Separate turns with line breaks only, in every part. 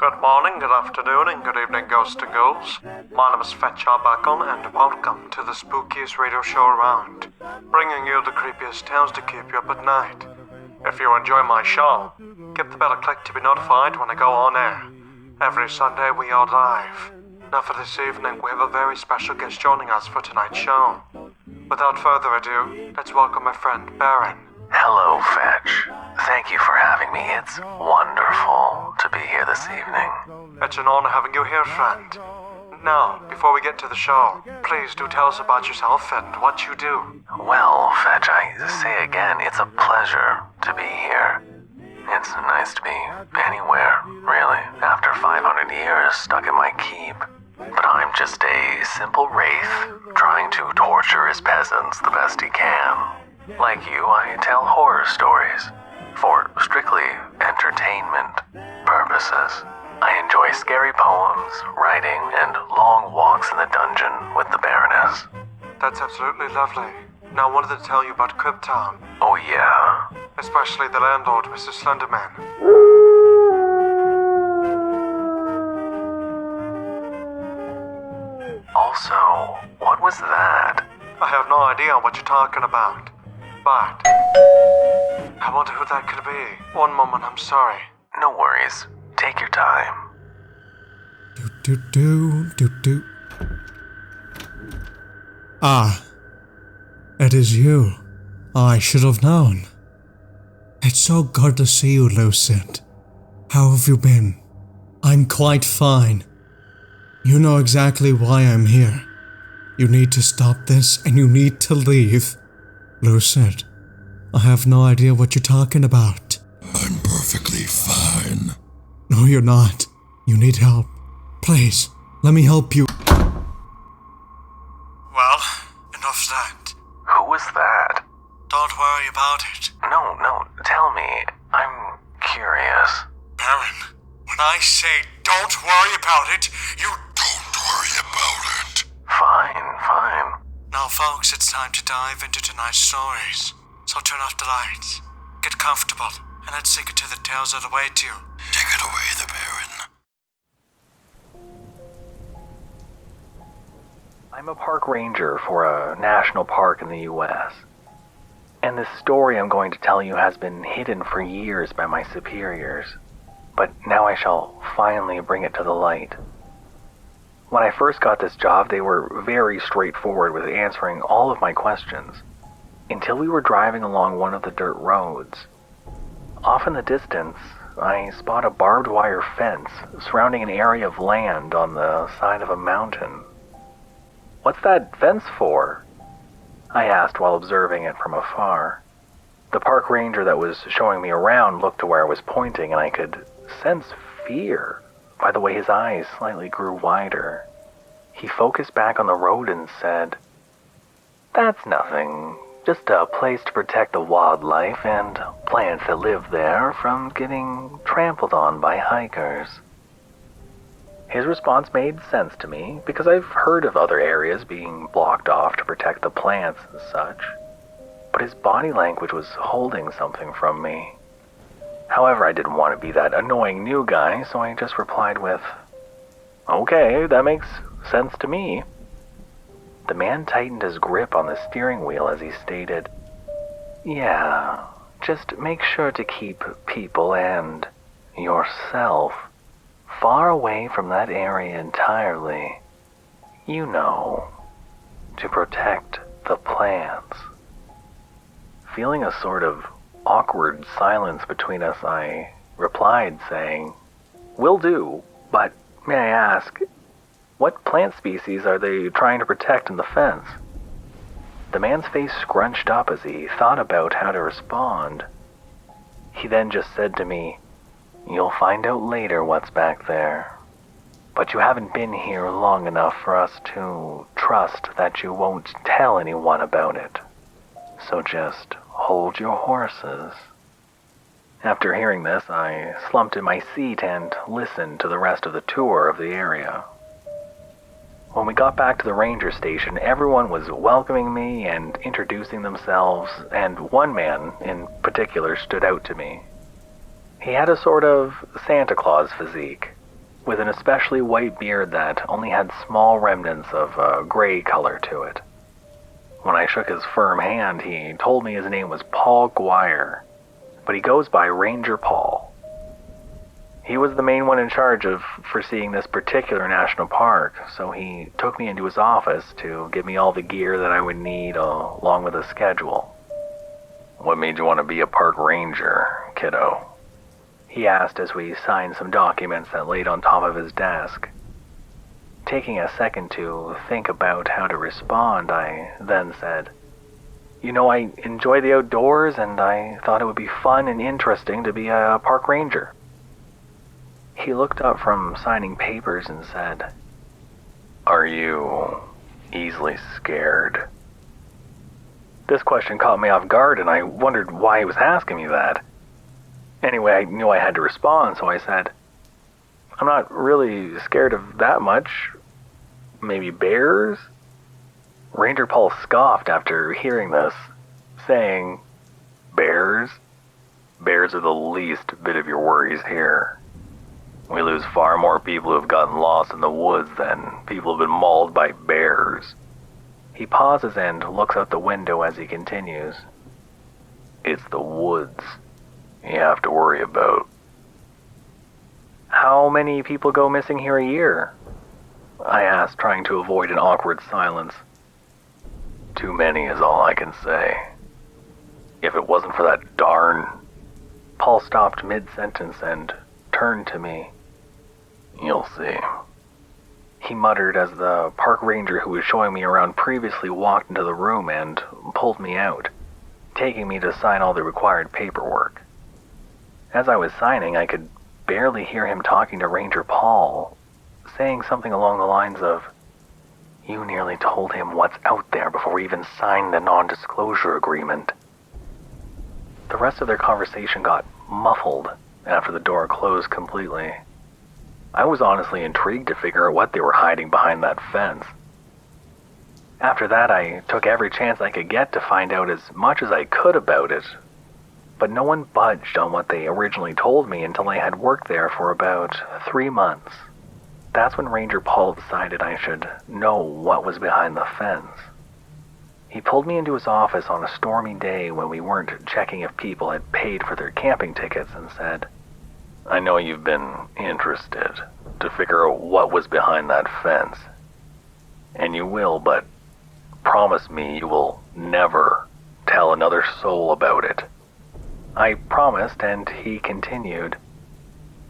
Good morning, good afternoon, and good evening, ghosts and ghouls. My name is Fetch Arbuckle, and welcome to the spookiest radio show around, bringing you the creepiest tales to keep you up at night. If you enjoy my show, give the bell a click to be notified when I go on air. Every Sunday we are live. Now for this evening, we have a very special guest joining us for tonight's show. Without further ado, let's welcome my friend Baron.
Hello, Fetch. Thank you for having me. It's wonderful to be here this evening.
It's an honor having you here, friend. Now, before we get to the show, please do tell us about yourself and what you do.
Well, Fetch, I say again, it's a pleasure to be here. It's nice to be anywhere, really, after 500 years stuck in my keep. But I'm just a simple wraith trying to torture his peasants the best he can. Like you, I tell horror stories for strictly entertainment purposes. I enjoy scary poems, writing, and long walks in the dungeon with the Baroness.
That's absolutely lovely. Now I wanted to tell you about Krypton.
Oh yeah?
Especially the landlord, Mr. Slenderman.
Also, what was that?
I have no idea what you're talking about. But I wonder who that could be. One moment, I'm sorry.
No worries. Take your time.
Ah, it is you. I should have known. It's so good to see you, Lucid. How have you been? I'm quite fine. You know exactly why I'm here. You need to stop this and you need to leave. Lucid, I have no idea what you're talking about.
I'm perfectly fine.
No, you're not. You need help. Please, let me help you.
Well, enough's that.
Who was that?
Don't worry about it.
No, tell me. I'm curious.
Baron, when I say don't worry about it, you
Don't worry about it.
Fine.
Now, folks, it's time to dive into tonight's stories. So turn off the lights, get comfortable, and let's sink into the tales that await you.
Take it away, the Baron.
I'm a park ranger for a national park in the U.S. And this story I'm going to tell you has been hidden for years by my superiors. But now I shall finally bring it to the light. When I first got this job, they were very straightforward with answering all of my questions, until we were driving along one of the dirt roads. Off in the distance, I spot a barbed wire fence surrounding an area of land on the side of a mountain. "What's that fence for?" I asked while observing it from afar. The park ranger that was showing me around looked to where I was pointing, and I could sense fear by the way his eyes slightly grew wider. He focused back on the road and said, "That's nothing. Just a place to protect the wildlife and plants that live there from getting trampled on by hikers." His response made sense to me because I've heard of other areas being blocked off to protect the plants and such. But his body language was holding something from me. However, I didn't want to be that annoying new guy, so I just replied with, "Okay, that makes sense to me." The man tightened his grip on the steering wheel as he stated, "Yeah, just make sure to keep people and yourself far away from that area entirely. You know, to protect the plants." Feeling a sort of awkward silence between us, I replied saying, "Will do, but may I ask, what plant species are they trying to protect in the fence?" The man's face scrunched up as he thought about how to respond. He then just said to me, "You'll find out later what's back there. But you haven't been here long enough for us to trust that you won't tell anyone about it. So just hold your horses." After hearing this, I slumped in my seat and listened to the rest of the tour of the area. When we got back to the ranger station, everyone was welcoming me and introducing themselves, and one man in particular stood out to me. He had a sort of Santa Claus physique, with an especially white beard that only had small remnants of a gray color to it. When I shook his firm hand, he told me his name was Paul Guire, but he goes by Ranger Paul. He was the main one in charge of foreseeing this particular national park, so he took me into his office to give me all the gear that I would need along with a schedule. "What made you want to be a park ranger, kiddo?" he asked as we signed some documents that laid on top of his desk. Taking a second to think about how to respond, I then said, I enjoy the outdoors and I thought it would be fun and interesting to be a park ranger." He looked up from signing papers and said, "Are you easily scared?" This question caught me off guard and I wondered why he was asking me that. Anyway, I knew I had to respond, so I said, "I'm not really scared of that much. Maybe bears?" Ranger Paul scoffed after hearing this, saying, "Bears? Bears are the least bit of your worries here. We lose far more people who have gotten lost in the woods than people who have been mauled by bears." He pauses and looks out the window as he continues. "It's the woods you have to worry about." "How many people go missing here a year?" I asked, trying to avoid an awkward silence. "Too many is all I can say. If it wasn't for that darn..." Paul stopped mid-sentence and turned to me. "You'll see," he muttered as the park ranger who was showing me around previously walked into the room and pulled me out, taking me to sign all the required paperwork. As I was signing, I could barely hear him talking to Ranger Paul, saying something along the lines of, "You nearly told him what's out there before we even signed the non-disclosure agreement." The rest of their conversation got muffled after the door closed completely. I was honestly intrigued to figure out what they were hiding behind that fence. After that, I took every chance I could get to find out as much as I could about it, but no one budged on what they originally told me until I had worked there for about 3 months. That's when Ranger Paul decided I should know what was behind the fence. He pulled me into his office on a stormy day when we weren't checking if people had paid for their camping tickets and said, "I know you've been interested to figure out what was behind that fence. And you will, but promise me you will never tell another soul about it." I promised, and he continued,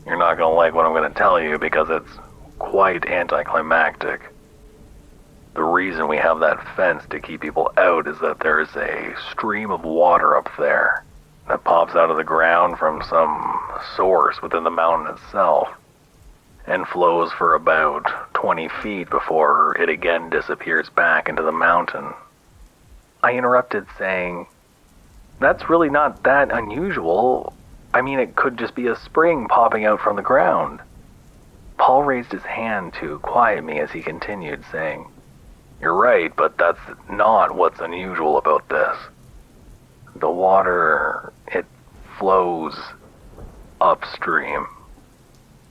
"You're not going to like what I'm going to tell you because it's quite anticlimactic. The reason we have that fence to keep people out is that there is a stream of water up there that pops out of the ground from some source within the mountain itself and flows for about 20 feet before it again disappears back into the mountain." I interrupted saying, "That's really not that unusual. I mean, it could just be a spring popping out from the ground." Paul raised his hand to quiet me as he continued, saying, "You're right, but that's not what's unusual about this. The water, it flows upstream.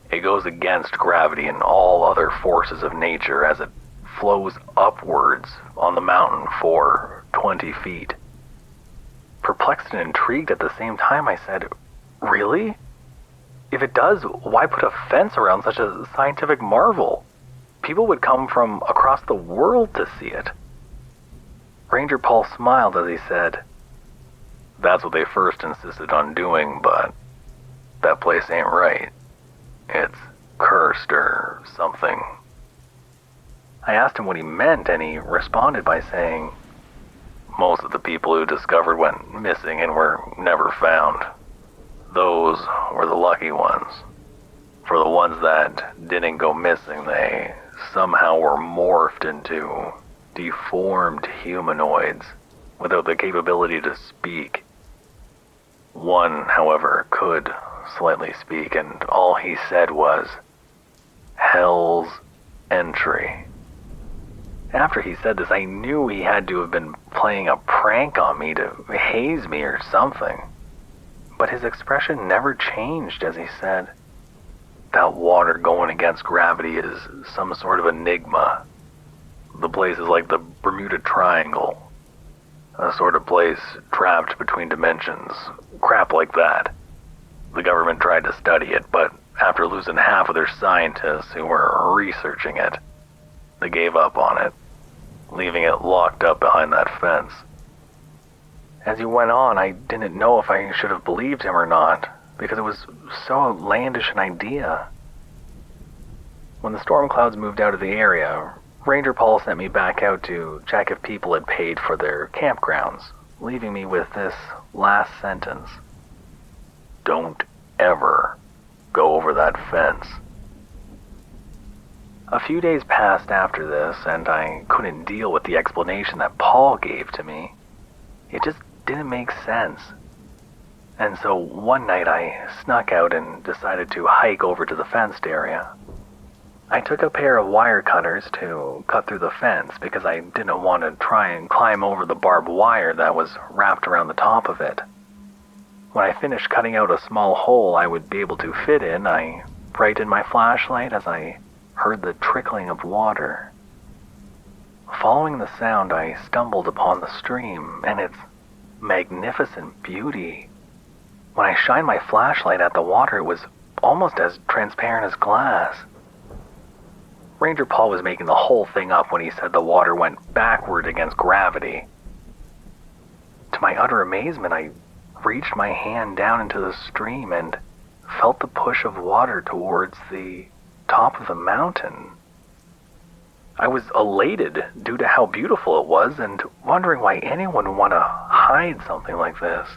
It goes against gravity and all other forces of nature as it flows upwards on the mountain for 20 feet. Perplexed and intrigued at the same time, I said, "Really? If it does, why put a fence around such a scientific marvel? People would come from across the world to see it." Ranger Paul smiled as he said, "That's what they first insisted on doing, but that place ain't right. It's cursed or something." I asked him what he meant, and he responded by saying, "Most of the people who discovered went missing and were never found. Those were the lucky ones. For the ones that didn't go missing, they somehow were morphed into deformed humanoids without the capability to speak. One, however, could slightly speak, and all he said was, 'Hell's Entry.'" After he said this, I knew he had to have been playing a prank on me to haze me or something. But his expression never changed as he said, that water going against gravity is some sort of enigma. The place is like the Bermuda Triangle. A sort of place trapped between dimensions. Crap like that. The government tried to study it, but after losing half of their scientists who were researching it, they gave up on it, leaving it locked up behind that fence. As he went on, I didn't know if I should have believed him or not, because it was so outlandish an idea. When the storm clouds moved out of the area, Ranger Paul sent me back out to check if people had paid for their campgrounds, leaving me with this last sentence. Don't ever go over that fence. A few days passed after this, and I couldn't deal with the explanation that Paul gave to me. It just didn't make sense. And so one night I snuck out and decided to hike over to the fenced area. I took a pair of wire cutters to cut through the fence because I didn't want to try and climb over the barbed wire that was wrapped around the top of it. When I finished cutting out a small hole I would be able to fit in, I brightened my flashlight as I heard the trickling of water. Following the sound, I stumbled upon the stream and its magnificent beauty. When I shined my flashlight at the water, it was almost as transparent as glass. Ranger Paul was making the whole thing up when he said the water went backward against gravity. To my utter amazement, I reached my hand down into the stream and felt the push of water towards the top of the mountain. I was elated due to how beautiful it was and wondering why anyone would want to hide something like this.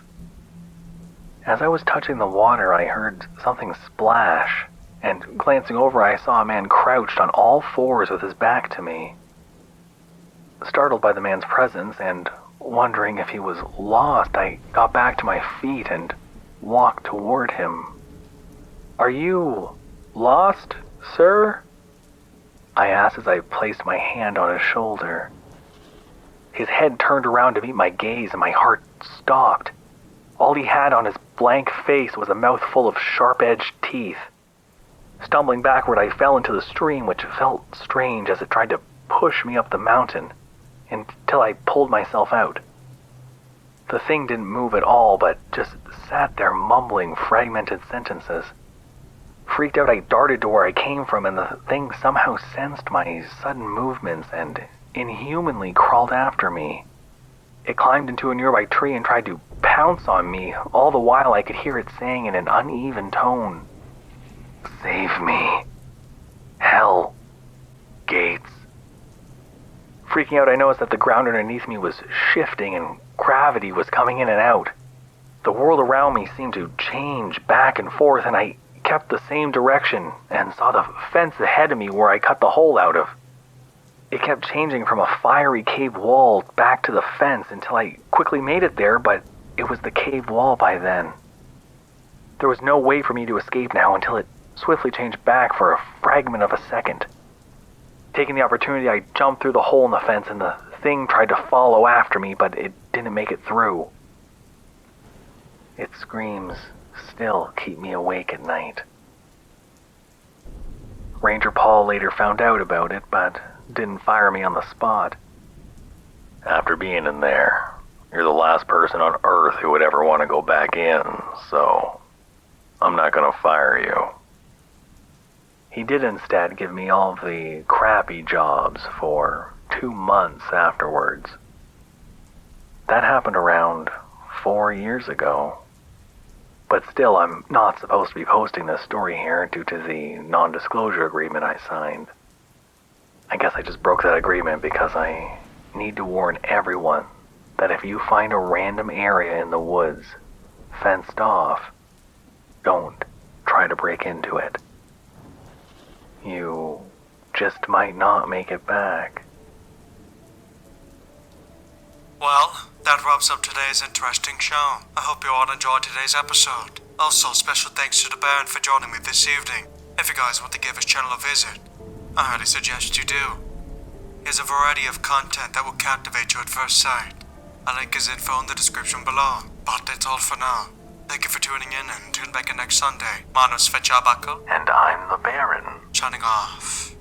As I was touching the water, I heard something splash, and glancing over, I saw a man crouched on all fours with his back to me. Startled by the man's presence and wondering if he was lost, I got back to my feet and walked toward him. "Are you lost, sir?" I asked as I placed my hand on his shoulder. His head turned around to meet my gaze and my heart stopped. All he had on his blank face was a mouthful of sharp-edged teeth. Stumbling backward, I fell into the stream, which felt strange as it tried to push me up the mountain, until I pulled myself out. The thing didn't move at all, but just sat there mumbling fragmented sentences. Freaked out, I darted to where I came from, and the thing somehow sensed my sudden movements and inhumanly crawled after me. It climbed into a nearby tree and tried to pounce on me, all the while I could hear it saying in an uneven tone, "Save me. Hell. Gates." Freaking out, I noticed that the ground underneath me was shifting and gravity was coming in and out. The world around me seemed to change back and forth, and I kept the same direction and saw the fence ahead of me where I cut the hole out of. It kept changing from a fiery cave wall back to the fence until I quickly made it there, but it was the cave wall by then. There was no way for me to escape now until it swiftly changed back for a fragment of a second. Taking the opportunity, I jumped through the hole in the fence and the thing tried to follow after me, but it didn't make it through. Its screams still keep me awake at night. Ranger Paul later found out about it, but didn't fire me on the spot. "After being in there, you're the last person on Earth who would ever want to go back in, so I'm not gonna fire you." He did instead give me all of the crappy jobs for 2 months afterwards. That happened around 4 years ago. But still, I'm not supposed to be posting this story here due to the non-disclosure agreement I signed. I guess I just broke that agreement because I need to warn everyone that if you find a random area in the woods fenced off, don't try to break into it. You just might not make it back.
Well, that wraps up today's interesting show. I hope you all enjoyed today's episode. Also, special thanks to the Baron for joining me this evening. If you guys want to give his channel a visit, I highly suggest you do. He has a variety of content that will captivate you at first sight. I'll link his info in the description below. But that's all for now.
Thank you for tuning in and tune back in next Sunday. My name's Fetch Arbuckle.
And I'm the Baron.
Signing off.